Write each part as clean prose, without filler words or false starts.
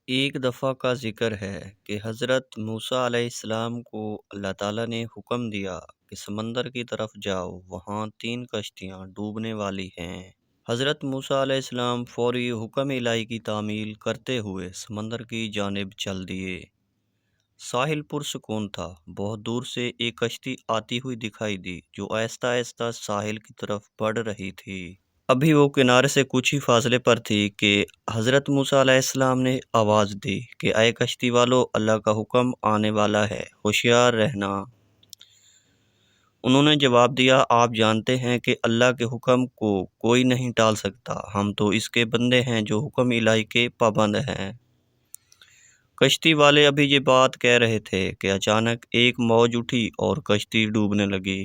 ایک دفعہ کا ذکر ہے کہ حضرت موسیٰ علیہ السلام کو اللہ تعالیٰ نے حکم دیا کہ سمندر کی طرف جاؤ، وہاں 3 کشتیاں ڈوبنے والی ہیں۔ حضرت موسیٰ علیہ السلام فوری حکم الہی کی تعمیل کرتے ہوئے سمندر کی جانب چل دیے۔ ساحل پرسکون تھا۔ بہت دور سے ایک کشتی آتی ہوئی دکھائی دی جو آہستہ آہستہ ساحل کی طرف بڑھ رہی تھی۔ ابھی وہ کنارے سے کچھ ہی فاصلے پر تھی کہ حضرت موسیٰ علیہ السلام نے آواز دی کہ اے کشتی والو، اللہ کا حکم آنے والا ہے، ہوشیار رہنا۔ انہوں نے جواب دیا، آپ جانتے ہیں کہ اللہ کے حکم کو کوئی نہیں ٹال سکتا، ہم تو اس کے بندے ہیں جو حکم الہی کے پابند ہیں۔ کشتی والے ابھی یہ بات کہہ رہے تھے کہ اچانک ایک موج اٹھی اور کشتی ڈوبنے لگی۔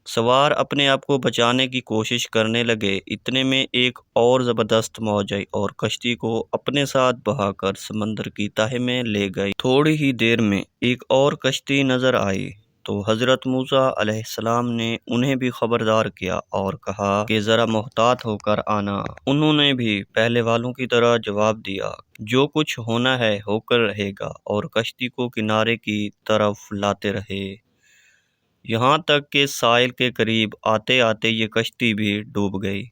سوار اپنے آپ کو بچانے کی کوشش کرنے لگے، اتنے میں ایک اور زبردست موج آئی اور کشتی کو اپنے ساتھ بہا کر سمندر کی تہہ میں لے گئی۔ تھوڑی ہی دیر میں ایک اور کشتی نظر آئی تو حضرت موسیٰ علیہ السلام نے انہیں بھی خبردار کیا اور کہا کہ ذرا محتاط ہو کر آنا۔ انہوں نے بھی پہلے والوں کی طرح جواب دیا، جو کچھ ہونا ہے ہو کر رہے گا، اور کشتی کو کنارے کی طرف لاتے رہے، یہاں تک کہ ساحل کے قریب آتے آتے یہ کشتی بھی ڈوب گئی۔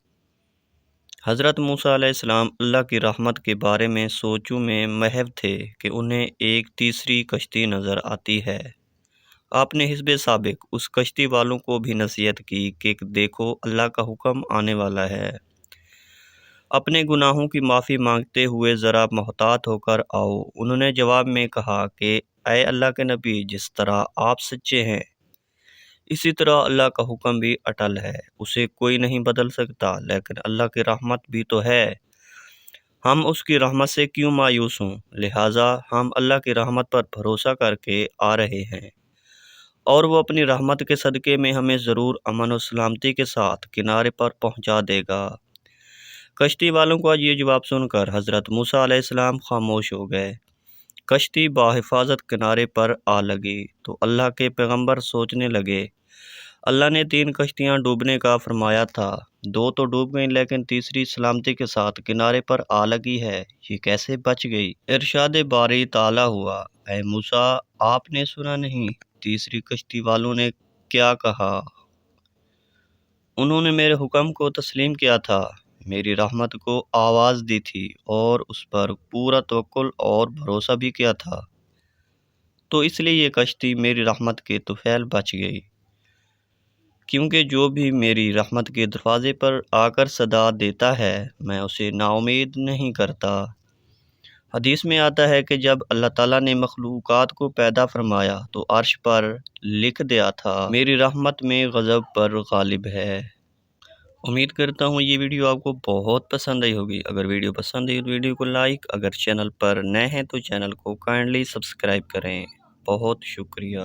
حضرت موسیٰ علیہ السلام اللہ کی رحمت کے بارے میں سوچوں میں محو تھے کہ انہیں ایک تیسری کشتی نظر آتی ہے۔ آپ نے حزب سابق اس کشتی والوں کو بھی نصیحت کی کہ دیکھو، اللہ کا حکم آنے والا ہے، اپنے گناہوں کی معافی مانگتے ہوئے ذرا محتاط ہو کر آؤ۔ انہوں نے جواب میں کہا کہ اے اللہ کے نبی، جس طرح آپ سچے ہیں اسی طرح اللہ کا حکم بھی اٹل ہے، اسے کوئی نہیں بدل سکتا، لیکن اللہ کی رحمت بھی تو ہے، ہم اس کی رحمت سے کیوں مایوس ہوں؟ لہٰذا ہم اللہ کی رحمت پر بھروسہ کر کے آ رہے ہیں، اور وہ اپنی رحمت کے صدقے میں ہمیں ضرور امن و سلامتی کے ساتھ کنارے پر پہنچا دے گا۔ کشتی والوں کا یہ جواب سن کر حضرت موسیٰ علیہ السلام خاموش ہو گئے۔ کشتی بحفاظت کنارے پر آ لگی تو اللہ کے پیغمبر سوچنے لگے، اللہ نے 3 کشتیاں ڈوبنے کا فرمایا تھا، 2 تو ڈوب گئیں لیکن تیسری سلامتی کے ساتھ کنارے پر آ لگی ہے، یہ کیسے بچ گئی؟ ارشاد باری تعالیٰ ہوا، اے موسیٰ، آپ نے سنا نہیں تیسری کشتی والوں نے کیا کہا؟ انہوں نے میرے حکم کو تسلیم کیا تھا، میری رحمت کو آواز دی تھی اور اس پر پورا توکل اور بھروسہ بھی کیا تھا، تو اس لیے یہ کشتی میری رحمت کے طفیل بچ گئی، کیونکہ جو بھی میری رحمت کے دروازے پر آ کر صدا دیتا ہے میں اسے نا امید نہیں کرتا۔ حدیث میں آتا ہے کہ جب اللہ تعالیٰ نے مخلوقات کو پیدا فرمایا تو عرش پر لکھ دیا تھا، میری رحمت میں غضب پر غالب ہے۔ امید کرتا ہوں یہ ویڈیو آپ کو بہت پسند آئی ہوگی۔ اگر ویڈیو پسند آئی تو ویڈیو کو لائک، اگر چینل پر نئے ہیں تو چینل کو کائنڈلی سبسکرائب کریں۔ بہت شکریہ۔